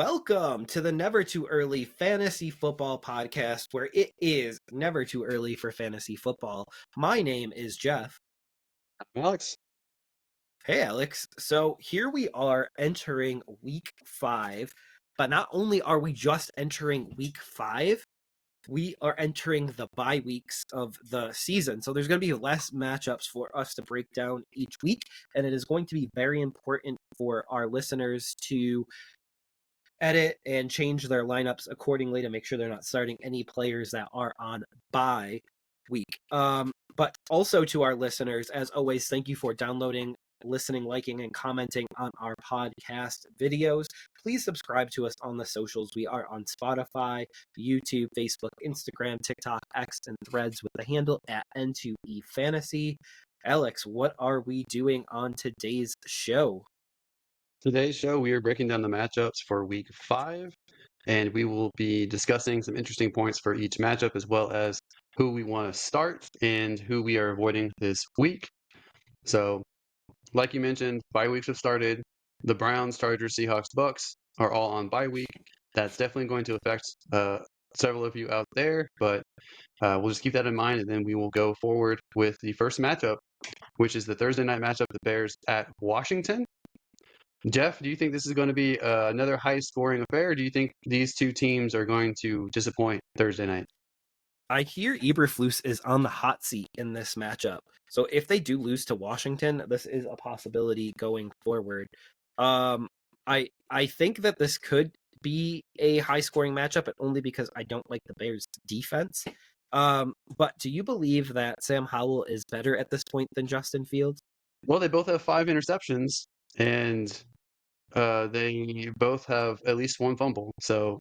Welcome to the Never Too Early Fantasy Football Podcast, where it is never too early for fantasy football. My name is Jeff. Alex. Hey, Alex. So here we are entering week 5, but not only are we just entering week 5, we are entering the bye weeks of the season. So there's going to be less matchups for us to break down each week, and it is going to be very important for our listeners to edit and change their lineups accordingly to make sure they're not starting any players that are on bye week. But also to our listeners, as always, thank you for downloading, listening, liking, and commenting on our podcast videos. Please subscribe to us on the socials. We are on Spotify, YouTube, Facebook, Instagram, TikTok, X, and Threads with the handle at N2EFantasy. Alex, what are we doing on today's show? Today's show, we are breaking down the matchups for week 5, and we will be discussing some interesting points for each matchup, as well as who we want to start and who we are avoiding this week. So, like you mentioned, bye weeks have started. The Browns, Chargers, Seahawks, Bucks are all on bye week. That's definitely going to affect several of you out there, but we'll just keep that in mind, and then we will go forward with the first matchup, which is the Thursday night matchup, the Bears at Washington. Jeff, do you think this is going to be another high-scoring affair? Or do you think these two teams are going to disappoint Thursday night? I hear Eberflus is on the hot seat in this matchup. So if they do lose to Washington, this is a possibility going forward. I think that this could be a high-scoring matchup, but only because I don't like the Bears' defense. But do you believe that Sam Howell is better at this point than Justin Fields? Well, they both have 5 interceptions, and they both have at least one fumble. So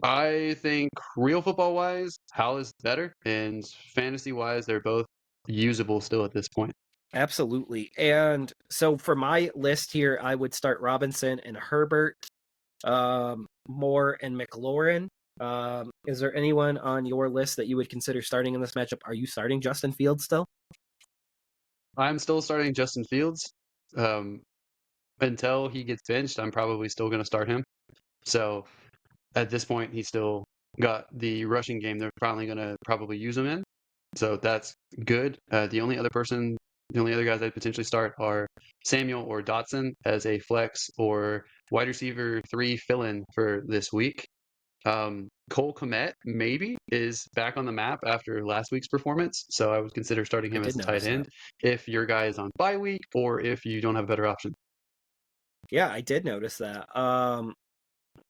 I think real football-wise, Howell is better, and fantasy-wise, they're both usable still at this point. Absolutely. And so for my list here, I would start Robinson and Herbert, Moore and McLaurin. Is there anyone on your list that you would consider starting in this matchup? Are you starting Justin Fields still? I'm still starting Justin Fields. Until he gets benched, I'm probably still going to start him. So at this point, he's still got the rushing game they're finally going to probably use him in. So that's good. The only other guys I'd potentially start are Samuel or Dotson as a flex or wide receiver 3 fill-in for this week. Cole Kmet maybe is back on the map after last week's performance, so I would consider starting him as a tight end if your guy is on bye week or if you don't have a better option. Yeah, I did notice that.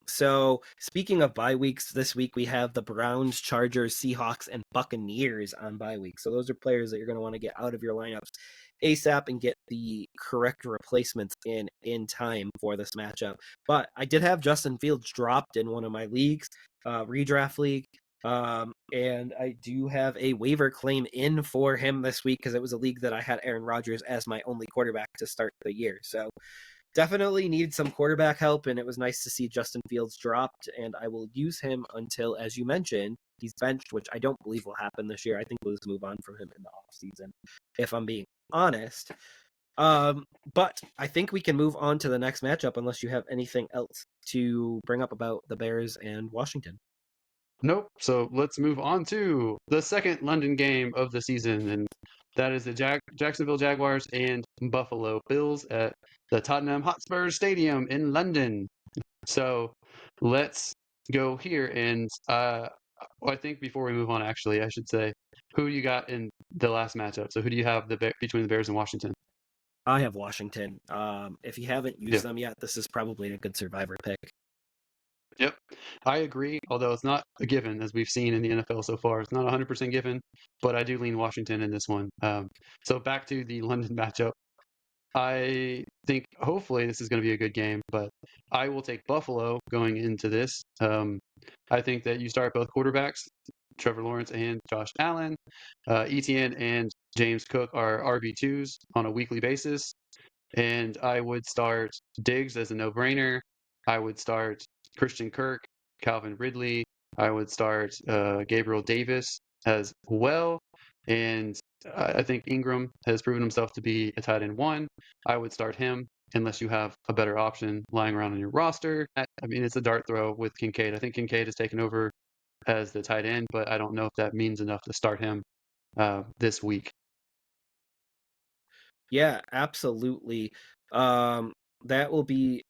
So speaking of bye weeks, this week we have the Browns, Chargers, Seahawks, and Buccaneers on bye week. So those are players that you're going to want to get out of your lineups ASAP and get the correct replacements in time for this matchup. But I did have Justin Fields dropped in one of my leagues, redraft league. And I do have a waiver claim in for him this week because it was a league that I had Aaron Rodgers as my only quarterback to start the year. So definitely needed some quarterback help, and it was nice to see Justin Fields dropped, and I will use him until, as you mentioned, he's benched, which I don't believe will happen this year. I think we'll just move on from him in the offseason, if I'm being honest. But I think we can move on to the next matchup unless you have anything else to bring up about the Bears and Washington. Nope. So let's move on to the second London game of the season, and that is the Jacksonville Jaguars and Buffalo Bills at the Tottenham Hotspur Stadium in London. So let's go here, and I think before we move on, actually, I should say who you got in the last matchup. So who do you have between the Bears and Washington? I have Washington. If you haven't used Yep. them yet, this is probably a good survivor pick. Yep, I agree. Although it's not a given, as we've seen in the NFL so far, it's not 100% given. But I do lean Washington in this one. So back to the London matchup. I think hopefully this is going to be a good game, but I will take Buffalo going into this. I think that you start both quarterbacks, Trevor Lawrence and Josh Allen. ETN and James Cook are RB2s on a weekly basis. And I would start Diggs as a no-brainer. I would start Christian Kirk, Calvin Ridley. I would start Gabriel Davis as well. And I think Ingram has proven himself to be a tight end 1. I would start him. unless you have a better option lying around on your roster. I mean, it's a dart throw with Kincaid. I think Kincaid has taken over as the tight end, but I don't know if that means enough to start him this week. Yeah, absolutely. Um, that will be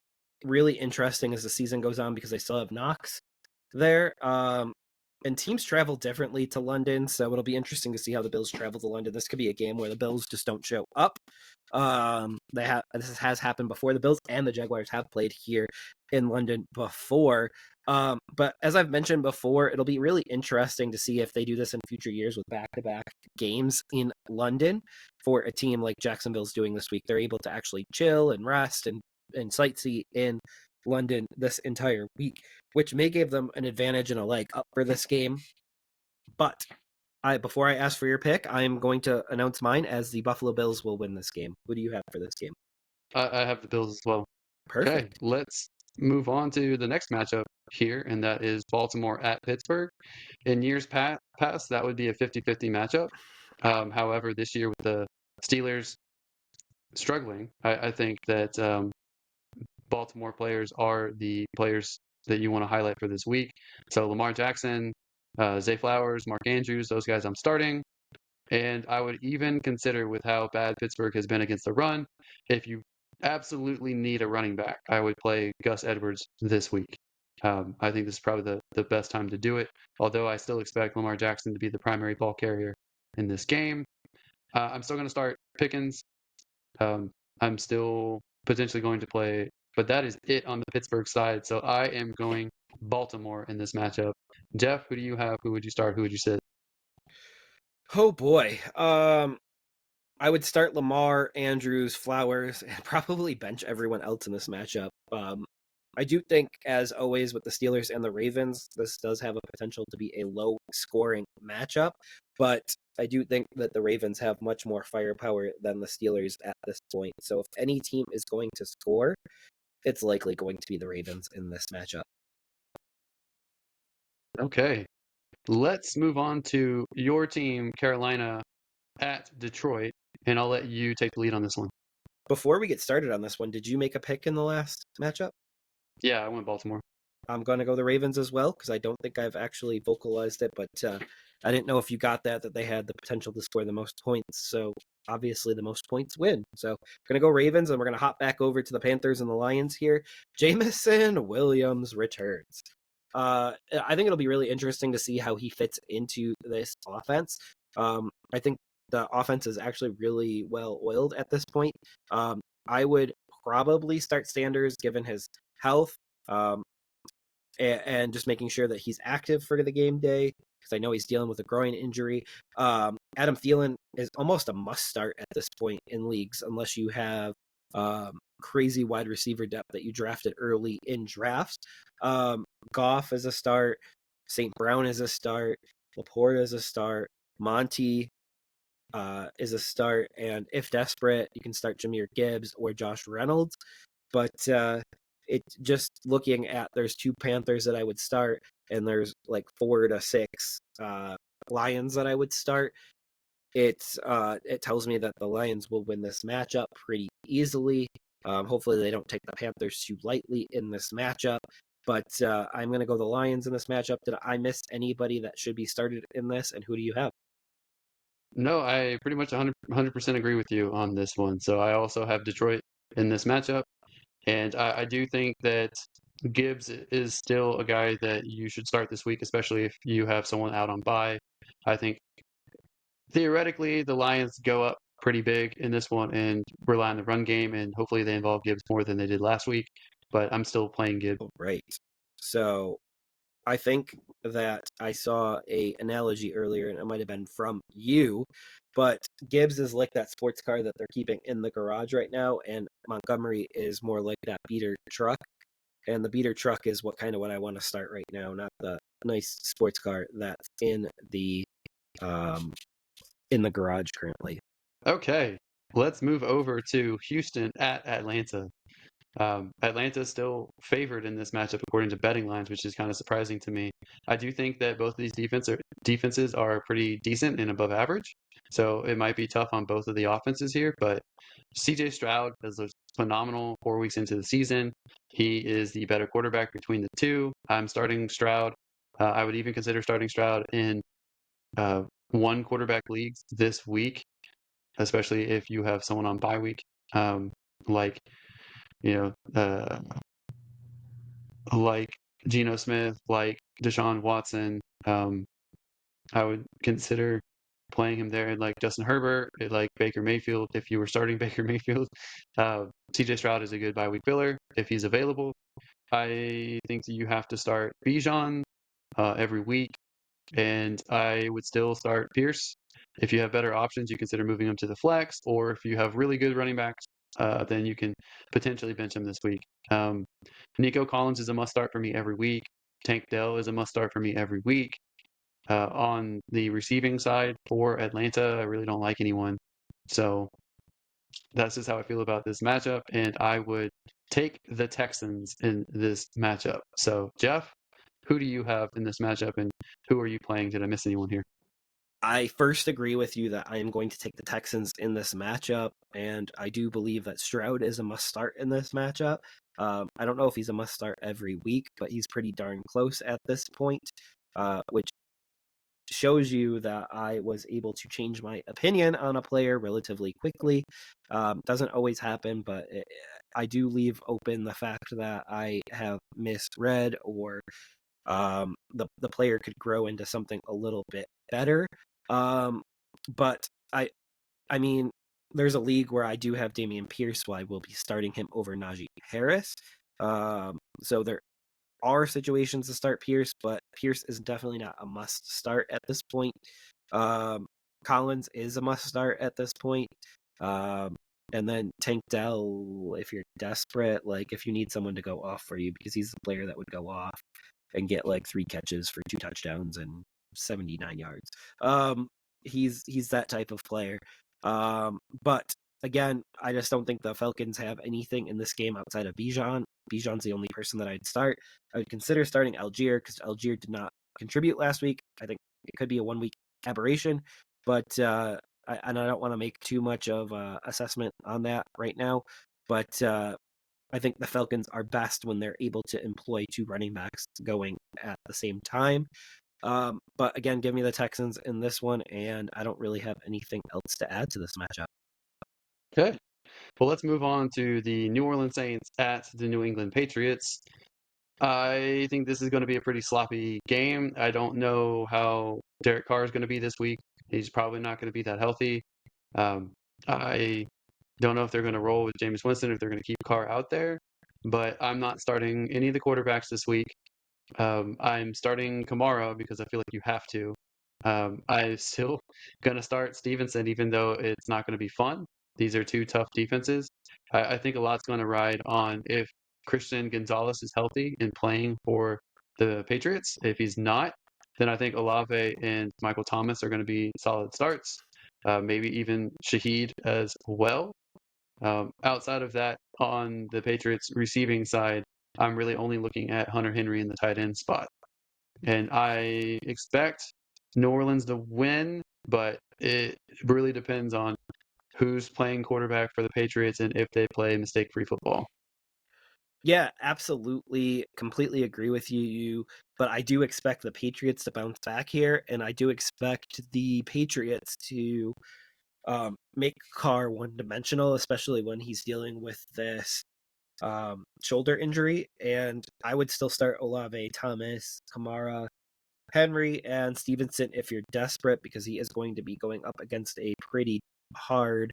really interesting as the season goes on because they still have Knox there. And teams travel differently to London, so it'll be interesting to see how the Bills travel to London. This could be a game where the Bills just don't show up. This has happened before. The Bills and the Jaguars have played here in London before. But as I've mentioned before, it'll be really interesting to see if they do this in future years with back-to-back games in London for a team like Jacksonville's doing this week. They're able to actually chill and rest and sightsee in London this entire week, which may give them an advantage and a leg up for this game. But before I ask for your pick, I'm going to announce mine as the Buffalo Bills will win this game. Who do you have for this game? I have the Bills as well. Okay, Perfect. let's move on to the next matchup here, and that is Baltimore at Pittsburgh. In years past, that would be a 50-50 matchup. However, this year with the Steelers struggling, I think that Baltimore players are the players that you want to highlight for this week. So Lamar Jackson, Zay Flowers, Mark Andrews, those guys I'm starting. And I would even consider, with how bad Pittsburgh has been against the run, if you absolutely need a running back, I would play Gus Edwards this week. I think this is probably the best time to do it, although I still expect Lamar Jackson to be the primary ball carrier in this game. I'm still going to start Pickens. I'm still potentially going to play, but that is it on the Pittsburgh side. So I am going Baltimore in this matchup. Jeff, who do you have? Who would you start? Who would you sit? Oh boy. I would start Lamar, Andrews, Flowers, and probably bench everyone else in this matchup. I do think, as always with the Steelers and the Ravens, this does have a potential to be a low scoring matchup, but I do think that the Ravens have much more firepower than the Steelers at this point. So if any team is going to score, it's likely going to be the Ravens in this matchup. Okay, let's move on to your team, Carolina, at Detroit, and I'll let you take the lead on this one. Before we get started on this one, did you make a pick in the last matchup? Yeah, I went Baltimore. I'm going to go the Ravens as well because I don't think I've actually vocalized it, but I didn't know if you got that they had the potential to score the most points. So obviously the most points win. So we're going to go Ravens and we're going to hop back over to the Panthers and the Lions here. Jameson Williams returns. I think it'll be really interesting to see how he fits into this offense. I think the offense is actually really well oiled at this point. I would probably start Sanders given his health. And just making sure that he's active for the game day because I know he's dealing with a groin injury. Adam Thielen is almost a must start at this point in leagues unless you have crazy wide receiver depth that you drafted early in drafts. Goff is a start. St. Brown is a start. Laporte is a start. Monty is a start. And if desperate, you can start Jameer Gibbs or Josh Reynolds. But it just looking at there's two Panthers that I would start, and there's like 4 to 6 Lions that I would start. It tells me that the Lions will win this matchup pretty easily. Hopefully they don't take the Panthers too lightly in this matchup. But I'm going to go the Lions in this matchup. Did I miss anybody that should be started in this? And who do you have? No, I pretty much 100% agree with you on this one. So I also have Detroit in this matchup. And I do think that Gibbs is still a guy that you should start this week, especially if you have someone out on bye. I think theoretically the Lions go up pretty big in this one and rely on the run game, and hopefully they involve Gibbs more than they did last week. But I'm still playing Gibbs. Oh, right. So I think that I saw a analogy earlier, and it might have been from you, but Gibbs is like that sports car that they're keeping in the garage right now, and Montgomery is more like that beater truck. And the beater truck is what I want to start right now, not the nice sports car that's um in the garage currently. Okay, let's move over to Houston at Atlanta. Atlanta is still favored in this matchup according to betting lines, which is kind of surprising to me. I do think that both of these defenses are pretty decent and above average, so it might be tough on both of the offenses here. But CJ Stroud has looked phenomenal 4 weeks into the season. He is the better quarterback between the two. I'm starting Stroud. I would even consider starting Stroud in one quarterback leagues this week, especially if you have someone on bye week, like you know, like Geno Smith, like Deshaun Watson. I would consider playing him there, like Justin Herbert, like Baker Mayfield. If you were starting Baker Mayfield, CJ Stroud is a good bye week filler if he's available. I think that you have to start Bijan every week, and I would still start Pierce. If you have better options, you consider moving him to the flex, or if you have really good running backs, then you can potentially bench him this week. Nico Collins is a must start for me every week. Tank Dell is a must start for me every week. On the receiving side for Atlanta, I really don't like anyone. So that's just how I feel about this matchup, and I would take the Texans in this matchup. So, Jeff, who do you have in this matchup, and who are you playing? Did I miss anyone here? I first agree with you that I am going to take the Texans in this matchup, and I do believe that Stroud is a must start in this matchup. I don't know if he's a must start every week, but he's pretty darn close at this point, which shows you that I was able to change my opinion on a player relatively quickly. Doesn't always happen, but I do leave open the fact that I have misread or the player could grow into something a little bit better. But I mean, there's a league where I do have Damian Pierce, so I will be starting him over Najee Harris. So there are situations to start Pierce, but Pierce is definitely not a must start at this point. Um, Collins is a must start at this point. Um, and then Tank Dell, if you're desperate, like if you need someone to go off for you, because he's the player that would go off and get like 3 catches for 2 touchdowns and 79 yards. He's that type of player. But again, I just don't think the Falcons have anything in this game outside of Bijan. Bijan's the only person that I'd start. I would consider starting Algier because Algier did not contribute last week. I think it could be a 1 week aberration, but I don't want to make too much of assessment on that right now. But I think the Falcons are best when they're able to employ 2 running backs going at the same time. But again, give me the Texans in this one, and I don't really have anything else to add to this matchup. Okay. Well, let's move on to the New Orleans Saints at the New England Patriots. I think this is going to be a pretty sloppy game. I don't know how Derek Carr is going to be this week. He's probably not going to be that healthy. Um, I don't know if they're going to roll with Jameis Winston, if they're going to keep Carr out there, but I'm not starting any of the quarterbacks this week. I'm starting Kamara because I feel like you have to. I'm still going to start Stevenson, even though it's not going to be fun. These are two tough defenses. I think a lot's going to ride on if Christian Gonzalez is healthy and playing for the Patriots. If he's not, then I think Olave and Michael Thomas are going to be solid starts. Maybe even Shaheed as well. Outside of that, on the Patriots receiving side, I'm really only looking at Hunter Henry in the tight end spot. And I expect New Orleans to win, but it really depends on who's playing quarterback for the Patriots and if they play mistake-free football. Yeah, absolutely. Completely agree with you. But I do expect the Patriots to bounce back here, and I do expect the Patriots to make Carr one dimensional, especially when he's dealing with this shoulder injury. And I would still start Olave, Thomas, Kamara, Henry, and Stevenson if you're desperate, because he is going to be going up against a pretty hard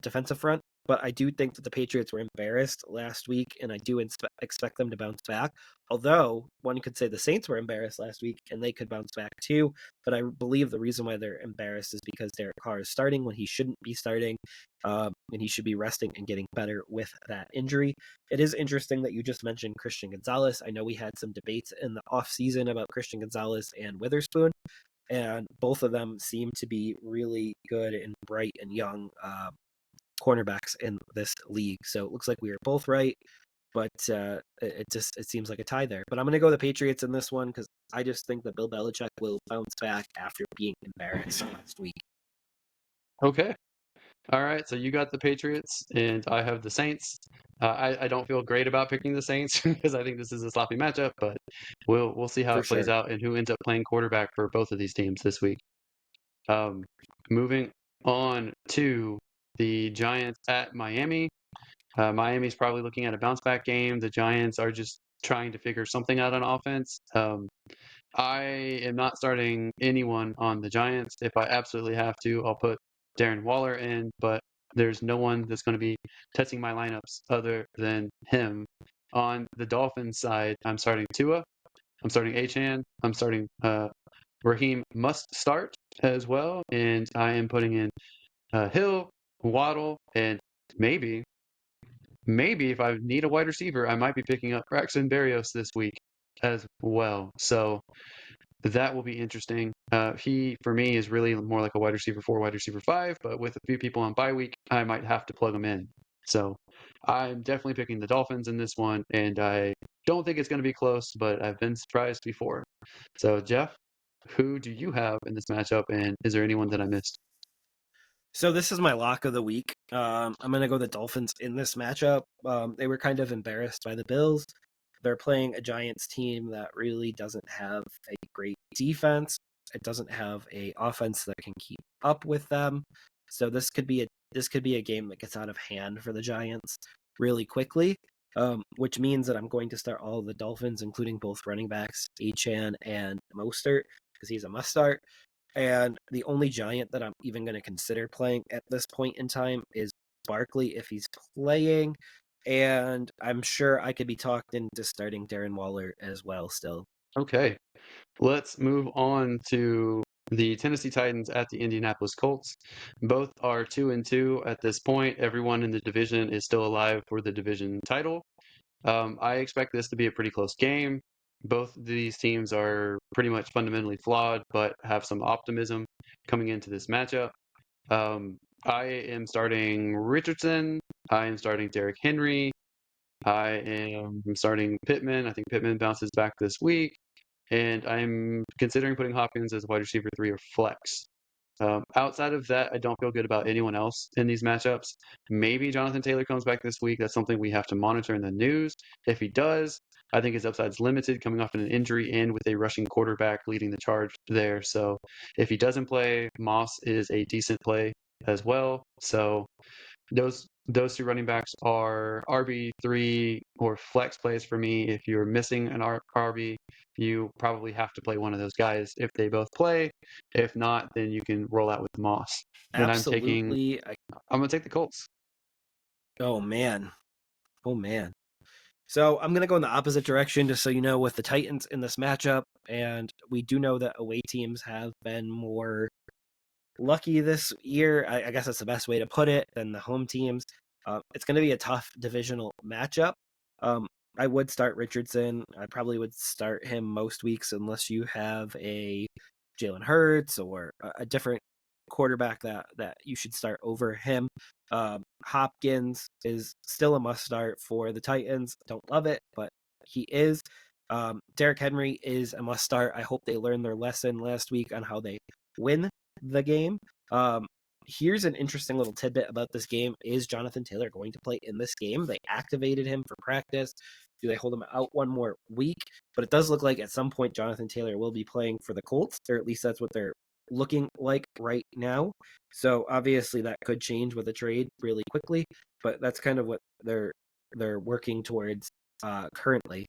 defensive front. But I do think that the Patriots were embarrassed last week, and I do expect them to bounce back. Although one could say the Saints were embarrassed last week, and they could bounce back too. But I believe the reason why they're embarrassed is because Derek Carr is starting when he shouldn't be starting, and he should be resting and getting better with that injury. It is interesting that you just mentioned Christian Gonzalez. I know we had some debates in the offseason about Christian Gonzalez and Witherspoon, and both of them seem to be really good and bright and young cornerbacks in this league. So it looks like we are both right, but it seems like a tie there. But I'm going to go the Patriots in this one because I just think that Bill Belichick will bounce back after being embarrassed last week. Okay. All right, so you got the Patriots, and I have the Saints. I don't feel great about picking the Saints because I think this is a sloppy matchup, but we'll see how For it plays sure. out and who ends up playing quarterback for both of these teams this week. Um, moving on to the Giants at Miami. Miami's probably looking at a bounce back game. The Giants are just trying to figure something out on offense. I am not starting anyone on the Giants. If I absolutely have to, I'll put Darren Waller in, but there's no one that's going to be touching my lineups other than him. On the Dolphins side, I'm starting Tua. I'm starting Achan. I'm starting Raheem must start as well, and I am putting in Hill, Waddle, and maybe if I need a wide receiver, I might be picking up Braxton Berrios this week as well. So that will be interesting. He, for me, is really more like a wide receiver 4, wide receiver 5, but with a few people on bye week, I might have to plug him in. So I'm definitely picking the Dolphins in this one, and I don't think it's going to be close, but I've been surprised before. So, Jeff, who do you have in this matchup, and is there anyone that I missed? So this is my lock of the week. I'm going to go the Dolphins in this matchup. They were kind of embarrassed by the Bills. They're playing a Giants team that really doesn't have a great defense. It doesn't have a offense that can keep up with them. So this could be a game that gets out of hand for the Giants really quickly. Which means that I'm going to start all of the Dolphins, including both running backs, Achan and Mostert, because he's a must start. And the only Giant that I'm even going to consider playing at this point in time is Barkley if he's playing. And I'm sure I could be talked into starting Darren Waller as well still. Okay, let's move on to the Tennessee Titans at the Indianapolis Colts. Both are 2-2 at this point. Everyone in the division is still alive for the division title. I expect this to be a pretty close game. Both of these teams are pretty much fundamentally flawed, but have some optimism coming into this matchup. I am starting Richardson. I am starting Derrick Henry. I am starting Pittman. I think Pittman bounces back this week. And I'm considering putting Hopkins as wide receiver 3 or flex. Outside of that, I don't feel good about anyone else in these matchups. Maybe Jonathan Taylor comes back this week. That's something we have to monitor in the news. If he does, I think his upside is limited coming off an injury and with a rushing quarterback leading the charge there. So if he doesn't play, Moss is a decent play as well. So those two running backs are RB3 or flex plays for me. If you're missing an RB, you probably have to play one of those guys if they both play. If not, then you can roll out with Moss. And Absolutely. I'm gonna take the Colts. Oh, man. Oh, man. So I'm going to go in the opposite direction, just so you know, with the Titans in this matchup. And we do know that away teams have been more lucky this year. I guess that's the best way to put it than the home teams. It's going to be a tough divisional matchup. Um, I would start Richardson. I probably would start him most weeks unless you have a Jalen Hurts or a different quarterback that you should start over him. Hopkins is still a must start for the Titans. Don't love it, but he is. Derrick Henry is a must start. I hope they learned their lesson last week on how they win the game. Um, Here's an interesting little tidbit about this game. Is Jonathan Taylor going to play in this game? They activated him for practice. Do they hold him out one more week? But it does look like at some point Jonathan Taylor will be playing for the Colts, or at least that's what they're looking like right now. So obviously that could change with a trade really quickly, but that's kind of what they're working towards currently.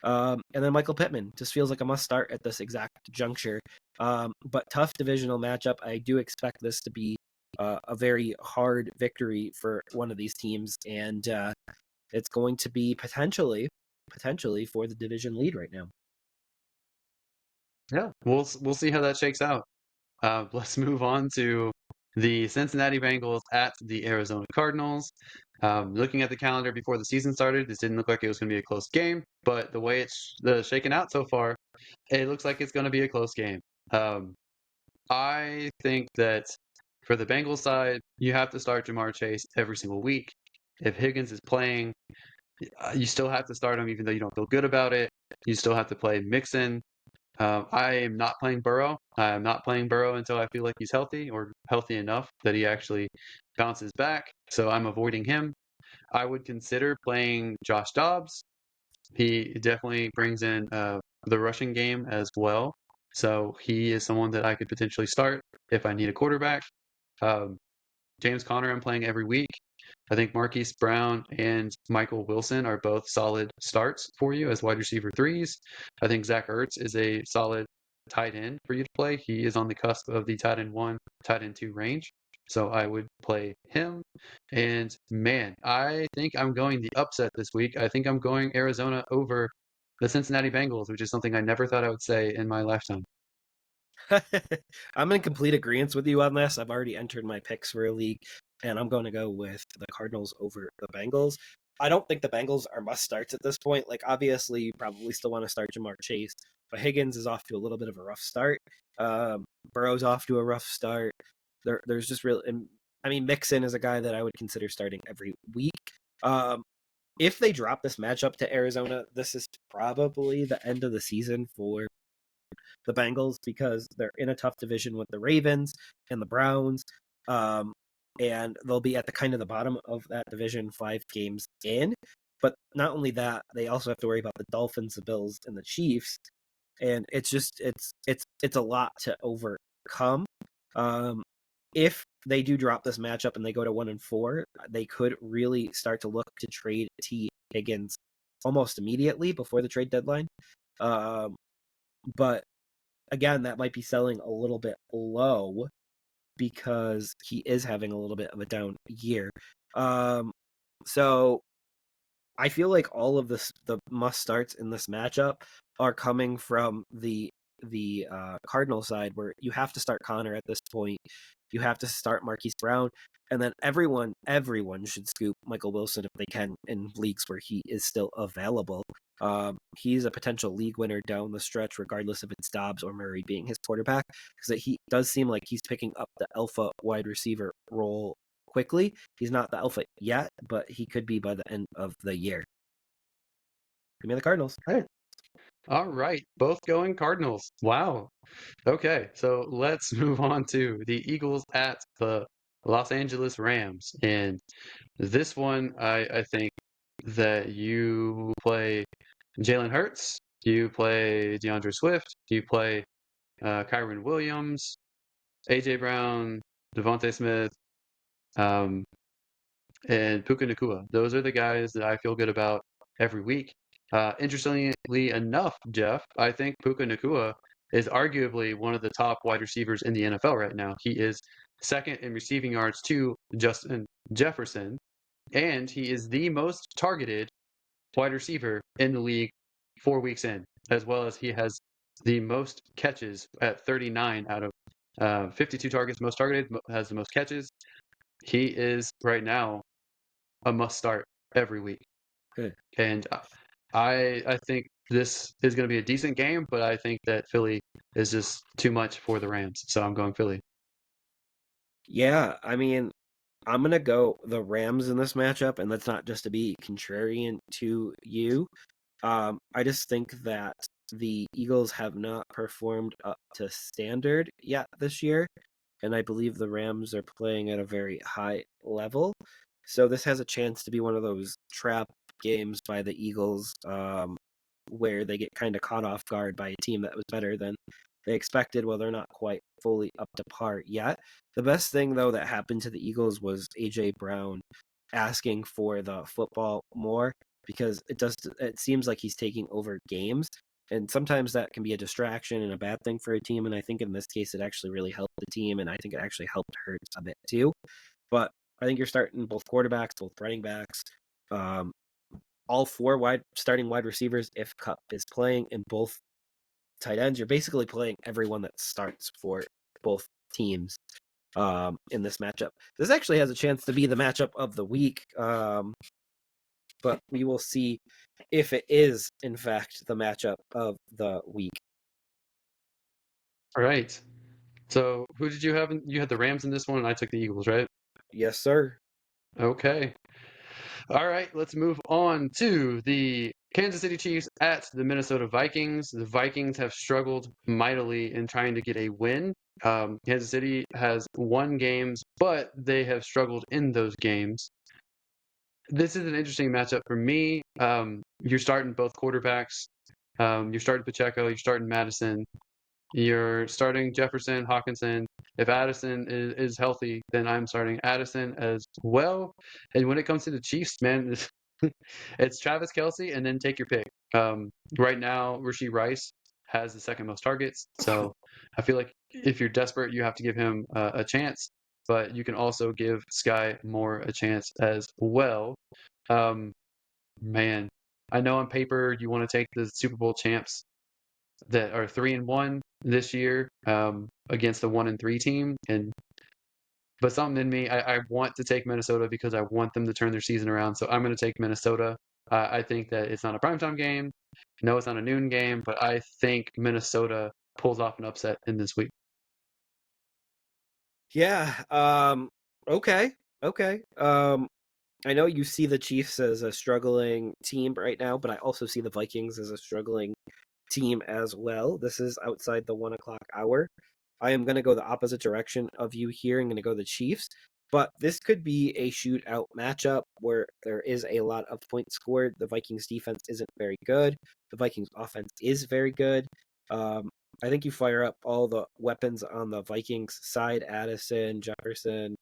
And then Michael Pittman just feels like a must start at this exact juncture. But tough divisional matchup. I do expect this to be a very hard victory for one of these teams, and it's going to be potentially for the division lead right now. Yeah, we'll see how that shakes out. Let's move on to the Cincinnati Bengals at the Arizona Cardinals. Looking at the calendar before the season started, this didn't look like it was going to be a close game, but the way it's shaken out so far, it looks like it's going to be a close game. I think that For the Bengals side, you have to start Jamar Chase every single week. If Higgins is playing, you still have to start him even though you don't feel good about it. You still have to play Mixon. I am not playing Burrow. I'm not playing Burrow until I feel like he's healthy or healthy enough that he actually bounces back. So I'm avoiding him. I would consider playing Josh Dobbs. He definitely brings in the rushing game as well. So he is someone that I could potentially start if I need a quarterback. Um, James Conner, I'm playing every week. I think Marquise Brown and Michael Wilson are both solid starts for you as wide receiver threes. I think Zach Ertz is a solid tight end for you to play. He is on the cusp of the tight end one, tight end two range. So I would play him. And man, I think I'm going the upset this week. I think I'm going Arizona over the Cincinnati Bengals, which is something I never thought I would say in my lifetime. I'm in complete agreement with you on this. I've already entered my picks for a league, and I'm going to go with the Cardinals over the Bengals. I don't think the Bengals are must starts at this point. Like, obviously, you probably still want to start Jamar Chase, but Higgins is off to a little bit of a rough start. Burrow's off to a rough start. There's just really, I mean, Mixon is a guy that I would consider starting every week. Um, if they drop this matchup to Arizona, this is probably the end of the season for the Bengals because they're in a tough division with the Ravens and the Browns. And they'll be at the kind of the bottom of that division 5 games in. But not only that, they also have to worry about the Dolphins, the Bills, and the Chiefs. And it's just it's a lot to overcome. Um, if they do drop this matchup and they go to 1-4, they could really start to look to trade T Higgins almost immediately before the trade deadline. Um, but again, that might be selling a little bit low because he is having a little bit of a down year. Um, so I feel like all of the must starts in this matchup are coming from the Cardinal side, where you have to start Connor at this point. You have to start Marquise Brown, and then everyone should scoop Michael Wilson if they can in leagues where he is still available. He's a potential league winner down the stretch, regardless if it's Dobbs or Murray being his quarterback, because he does seem like he's picking up the alpha wide receiver role quickly. He's not the alpha yet, but he could be by the end of the year. Give me the Cardinals. Hey. All right, both going Cardinals. Wow. Okay, so let's move on to the Eagles at the Los Angeles Rams. And this one, I think that you play Jalen Hurts, you play DeAndre Swift, you play Kyron Williams, AJ Brown, Devontae Smith, um, and Puka Nakua. Those are the guys that I feel good about every week. Interestingly enough, Jeff, I think Puka Nakua is arguably one of the top wide receivers in the NFL right now. He is second in receiving yards to Justin Jefferson, and he is the most targeted wide receiver in the league 4 weeks in, as well as he has the most catches at 39 out of 52 targets, most targeted, has the most catches. He is right now a must start every week. Good. And I think this is going to be a decent game, but I think that Philly is just too much for the Rams. So I'm going Philly. Yeah, I mean, I'm gonna go the Rams in this matchup, and that's not just to be contrarian to you. I just think that the Eagles have not performed up to standard yet this year, and I believe the Rams are playing at a very high level. So this has a chance to be one of those trap games by the Eagles, where they get kind of caught off guard by a team that was better than they expected. Well, they're not quite fully up to par yet. The best thing, though, that happened to the Eagles was AJ Brown asking for the football more, because it seems like he's taking over games, and sometimes that can be a distraction and a bad thing for a team. And I think in this case, it actually really helped the team, and I think it actually helped Hurts a bit too. But I think you're starting both quarterbacks, both running backs, um, all four starting wide receivers if Cup is playing, and both tight ends. You're basically playing everyone that starts for both teams in this matchup. This actually has a chance to be the matchup of the week, but we will see if it is, in fact, the matchup of the week. All right. So who did you have? You had the Rams in this one, and I took the Eagles, right? Yes, sir. Okay. All right, let's move on to the Kansas City Chiefs at the Minnesota Vikings. The Vikings have struggled mightily in trying to get a win. Kansas City has won games, but they have struggled in those games. This is an interesting matchup for me. You're starting both quarterbacks. You're starting Pacheco, you're starting Madison, you're starting Jefferson, Hawkinson. If Addison is healthy, then I'm starting Addison as well. And when it comes to the Chiefs, man, it's Travis Kelce and then take your pick. Right now, Rasheed Rice has the second most targets. So I feel like if you're desperate, you have to give him a chance. But you can also give Sky Moore a chance as well. Um, man, I know on paper you want to take the Super Bowl champs that are 3-1 this year against the 1-3 team, but something in me, I want to take Minnesota because I want them to turn their season around. So I'm going to take Minnesota. I think that it's not a primetime game. No, it's not a noon game, but I think Minnesota pulls off an upset in this week. Yeah. Okay. Okay. I know you see the Chiefs as a struggling team right now, but I also see the Vikings as a struggling team as well. This is outside the 1 o'clock hour. I am going to go the opposite direction of you here. I'm going to go the Chiefs, but this could be a shootout matchup where there is a lot of points scored. The Vikings defense isn't very good. The Vikings offense is very good. Um, I think you fire up all the weapons on the Vikings side, Addison, Jefferson,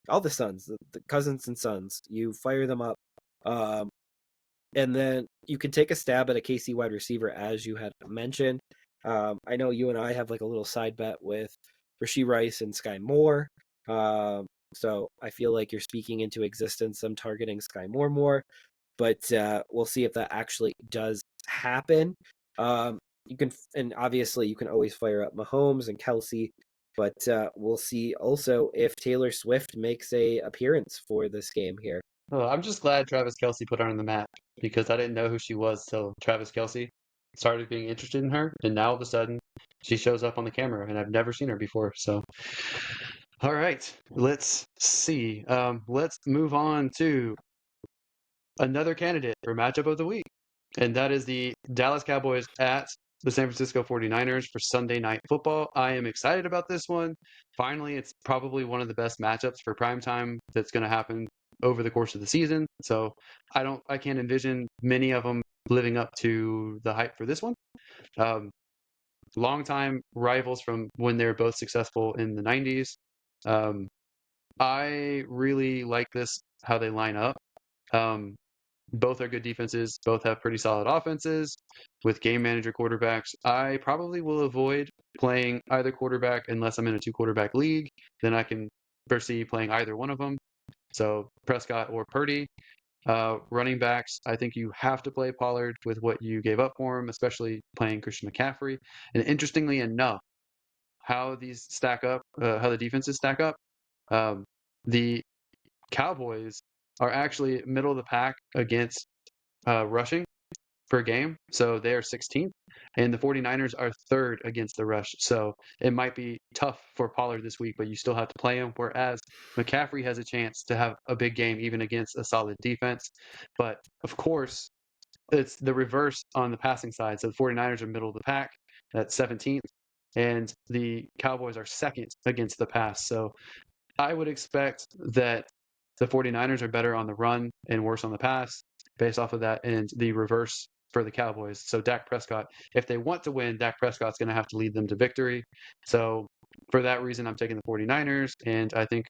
all the sons, the cousins and sons. You fire them up. Um, and then you can take a stab at a KC wide receiver, as you had mentioned. I know you and I have like a little side bet with Rasheed Rice and Sky Moore. So I feel like you're speaking into existence. I'm targeting Sky Moore more, but we'll see if that actually does happen. You can, and obviously you can always fire up Mahomes and Kelsey, but we'll see also if Taylor Swift makes a appearance for this game here. Oh, I'm just glad Travis Kelce put her on the map because I didn't know who she was till Travis Kelce started being interested in her, and now all of a sudden she shows up on the camera, and I've never seen her before. So, all right, let's see. Let's move on to another candidate for matchup of the week, and that is the Dallas Cowboys at the San Francisco 49ers for Sunday Night Football. I am excited about this one. Finally, it's probably one of the best matchups for prime time that's going to happen over the course of the season. So I can't envision many of them living up to the hype for this one. Um, Longtime rivals from when they were both successful in the 90s. Um, I really like this, how they line up. Um, both are good defenses. Both have pretty solid offenses with game manager quarterbacks. I probably will avoid playing either quarterback unless I'm in a two quarterback league. Then I can foresee playing either one of them. So Prescott or Purdy. Running backs, I think you have to play Pollard with what you gave up for him, especially playing Christian McCaffrey. And interestingly enough, how these stack up, how the defenses stack up, um, the Cowboys are actually middle of the pack against rushing per game. So they are 16th, and the 49ers are third against the rush. So it might be tough for Pollard this week, but you still have to play him. Whereas McCaffrey has a chance to have a big game even against a solid defense. But of course, it's the reverse on the passing side. So the 49ers are middle of the pack at 17th, and the Cowboys are second against the pass. So I would expect that the 49ers are better on the run and worse on the pass based off of that, and the reverse for the Cowboys. So Dak Prescott, if they want to win, Dak Prescott's going to have to lead them to victory. So for that reason, I'm taking the 49ers, and I think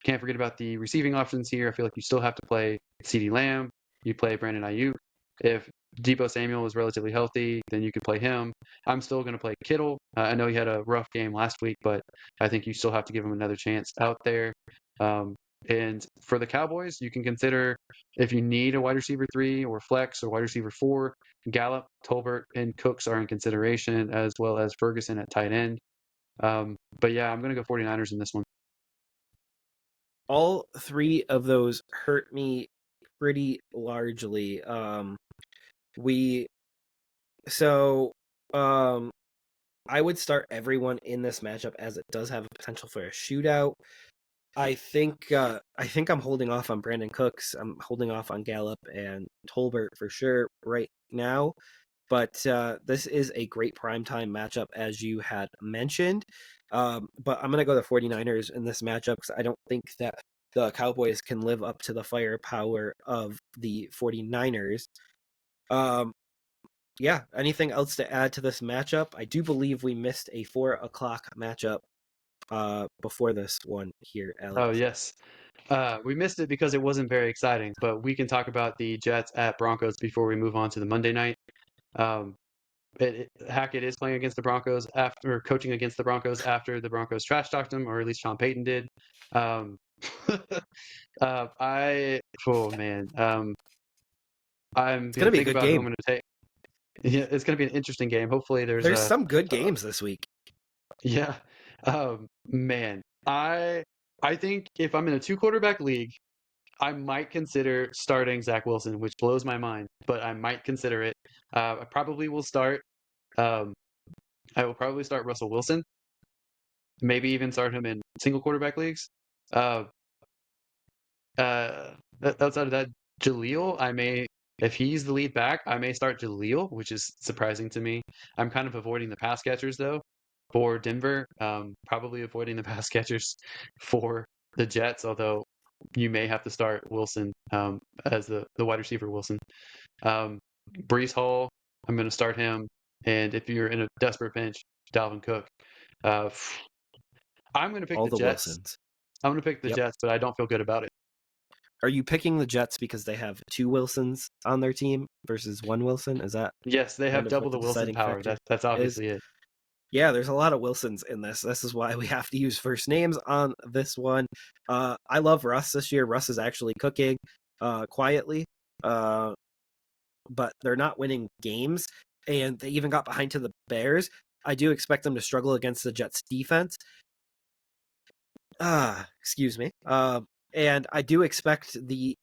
can't forget about the receiving options here. I feel like you still have to play CeeDee Lamb. You play Brandon Ayuk. If Debo Samuel is relatively healthy, then you could play him. I'm still going to play Kittle. I know he had a rough game last week, but I think you still have to give him another chance out there. Um, and for the Cowboys, you can consider if you need a wide receiver 3 or flex or wide receiver 4, Gallup, Tolbert, and Cooks are in consideration, as well as Ferguson at tight end. But yeah, I'm going to go 49ers in this one. All three of those hurt me pretty largely. We so um I would start everyone in this matchup as it does have a potential for a shootout. I think I'm holding off on Brandon Cooks. I'm holding off on Gallup and Tolbert for sure right now. But this is a great primetime matchup, as you had mentioned. But I'm going to go the 49ers in this matchup because I don't think that the Cowboys can live up to the firepower of the 49ers. Um, yeah, anything else to add to this matchup? I do believe we missed a 4 o'clock matchup before this one here, Oh, Alex. yes. We missed it because it wasn't very exciting, but we can talk about the Jets at Broncos before we move on to the Monday night. Um, Hackett is playing against the Broncos after coaching against the Broncos after the Broncos trash talked him, or at least Sean Payton did. Um, oh man, I'm It's going gonna to be a think good about who I'm game. gonna take. Yeah, it's gonna be an interesting game. Hopefully, there's There's a some good uh, games this week. yeah. Man, I think if I'm in a two quarterback league, I might consider starting Zach Wilson, which blows my mind, but I might consider it. I probably will start. Um, I will probably start Russell Wilson. Maybe even start him in single quarterback leagues. Uh, Outside of that, Jaleel, if he's the lead back, I may start Jaleel, which is surprising to me. I'm kind of avoiding the pass catchers though for Denver. Probably avoiding the pass catchers for the Jets, although you may have to start Wilson as the wide receiver Wilson. Um, Brees Hall, I'm going to start him. And if you're in a desperate pinch, Dalvin Cook. Uh, I'm going to pick All the the Jets. Wilsons. I'm going to pick the Yep. Jets, but I don't feel good about it. Are you picking the Jets because they have two Wilsons on their team versus one Wilson? Is that Yes, they kind have of double what the the Wilson deciding power. factor That's is? obviously it. Yeah, there's a lot of Wilsons in this. This is why we have to use first names on this one. I love Russ this year. Russ is actually cooking quietly, uh, but they're not winning games, and they even got behind to the Bears. I do expect them to struggle against the Jets defense. Excuse me. And I do expect the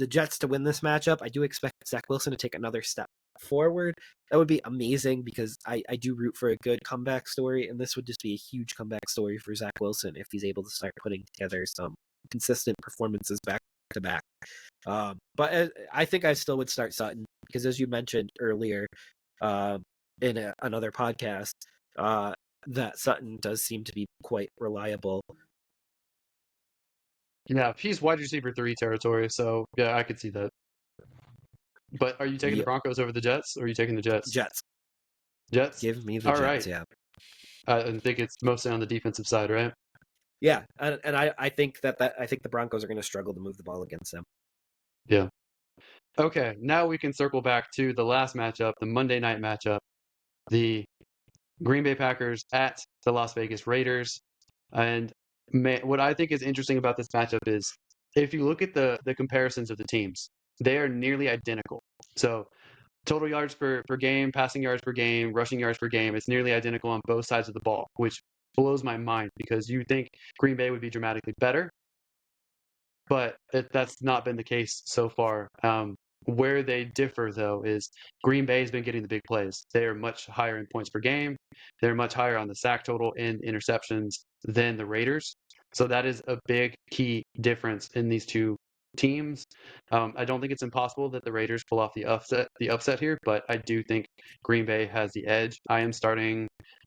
Jets to win this matchup. I do expect Zach Wilson to take another step forward. That would be amazing because I do root for a good comeback story, and this would just be a huge comeback story for Zach Wilson if he's able to start putting together some consistent performances back to back. But I think I still would start Sutton because, as you mentioned earlier, uh, in another podcast, uh, that Sutton does seem to be quite reliable. Yeah, he's wide receiver 3 territory, so yeah, I could see that. But are you taking the Yep. Broncos over the Jets, or are you taking the Jets? Jets. Jets? Give me the All Jets, right. yeah. I think it's mostly on the defensive side, right? Yeah, and I think that I think the Broncos are going to struggle to move the ball against them. Yeah. Okay, now we can circle back to the last matchup, the Monday night matchup, the Green Bay Packers at the Las Vegas Raiders. And what I think is interesting about this matchup is if you look at the comparisons of the teams, they are nearly identical. So total yards per game, passing yards per game, rushing yards per game, it's nearly identical on both sides of the ball, which blows my mind because you think Green Bay would be dramatically better, but that's not been the case so far. Where they differ, though, is Green Bay has been getting the big plays. They are much higher in points per game. They're much higher on the sack total and interceptions than the Raiders. So that is a big key difference in these two teams. I don't think it's impossible that the Raiders pull off the upset here, but I do think Green Bay has the edge. I am starting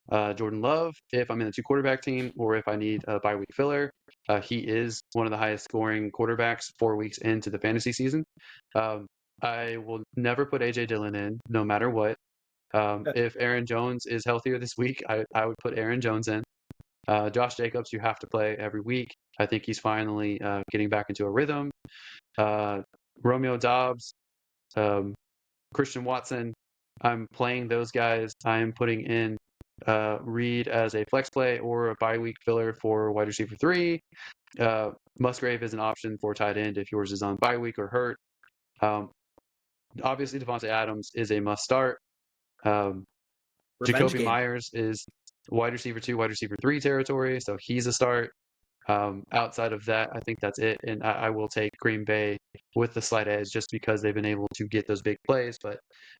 Jordan Love if I'm in a two quarterback team or if I need a bye week filler. He is one of the highest scoring quarterbacks 4 weeks into the fantasy season. Um, I will never put AJ Dillon in, no matter what. If Aaron Jones is healthier this week, I would put Aaron Jones in. Josh Jacobs, you have to play every week. I think he's finally getting back into a rhythm. Romeo Dobbs, um, Christian Watson, I'm playing those guys. I'm putting in Reed as a flex play or a bye week filler for wide receiver 3. Musgrave is an option for tight end if yours is on bye week or hurt. Obviously, Devontae Adams is a must start. Revenge Jacoby game. Myers is wide receiver 2, wide receiver 3 territory, so he's a start. Outside of that, I think that's it. And I will take Green Bay with the slight edge just because they've been able to get those big plays. But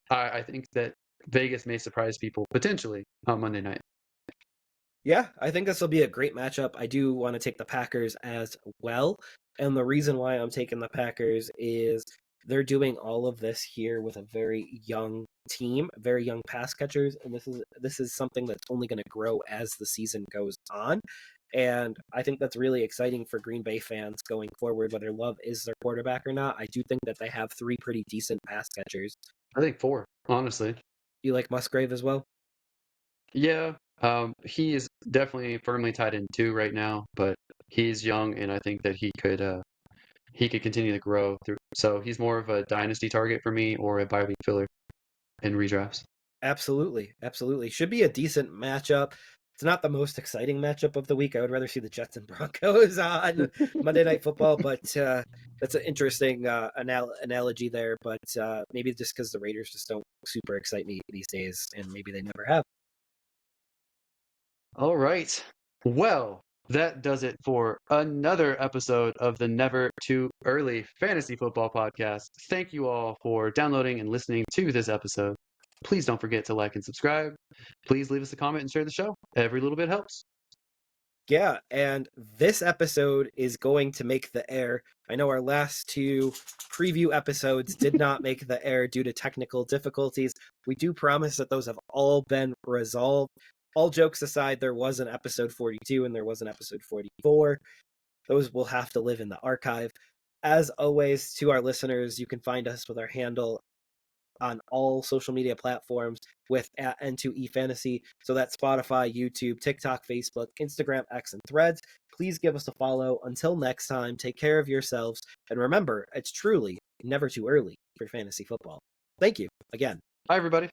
I think that Vegas may surprise people potentially on Monday night. Yeah, I think this will be a great matchup. I do want to take the Packers as well. And the reason why I'm taking the Packers is they're doing all of this here with a very young team, very young pass catchers, and this is something that's only going to grow as the season goes on. And I think that's really exciting for Green Bay fans going forward, whether Love is their quarterback or not. I do think that they have three pretty decent pass catchers. I think 4, honestly. You like Musgrave as well? Yeah, he is definitely firmly tied in 2 right now, but he's young, and I think that he could continue to grow through. So he's more of a dynasty target for me or a bye week filler in redrafts. Absolutely, absolutely. Should be a decent matchup. It's not the most exciting matchup of the week. I would rather see the Jets and Broncos on Monday Night Football, but that's an interesting analogy there. But maybe just because the Raiders just don't super excite me these days, and maybe they never have. All right. Well, that does it for another episode of the Never Too Early Fantasy Football Podcast. Thank you all for downloading and listening to this episode. Please don't forget to like and subscribe. Please leave us a comment and share the show. Every little bit helps. Yeah, and this episode is going to make the air. I know our last two preview episodes did not make the air due to technical difficulties. We do promise that those have all been resolved. All jokes aside, there was an episode 42 and there was an episode 44. Those will have to live in the archive. As always, to our listeners, you can find us with our handle on all social media platforms with at N2EFantasy. So that's Spotify, YouTube, TikTok, Facebook, Instagram, X, and Threads. Please give us a follow. Until next time, take care of yourselves. And remember, it's truly never too early for fantasy football. Thank you again. Bye, everybody.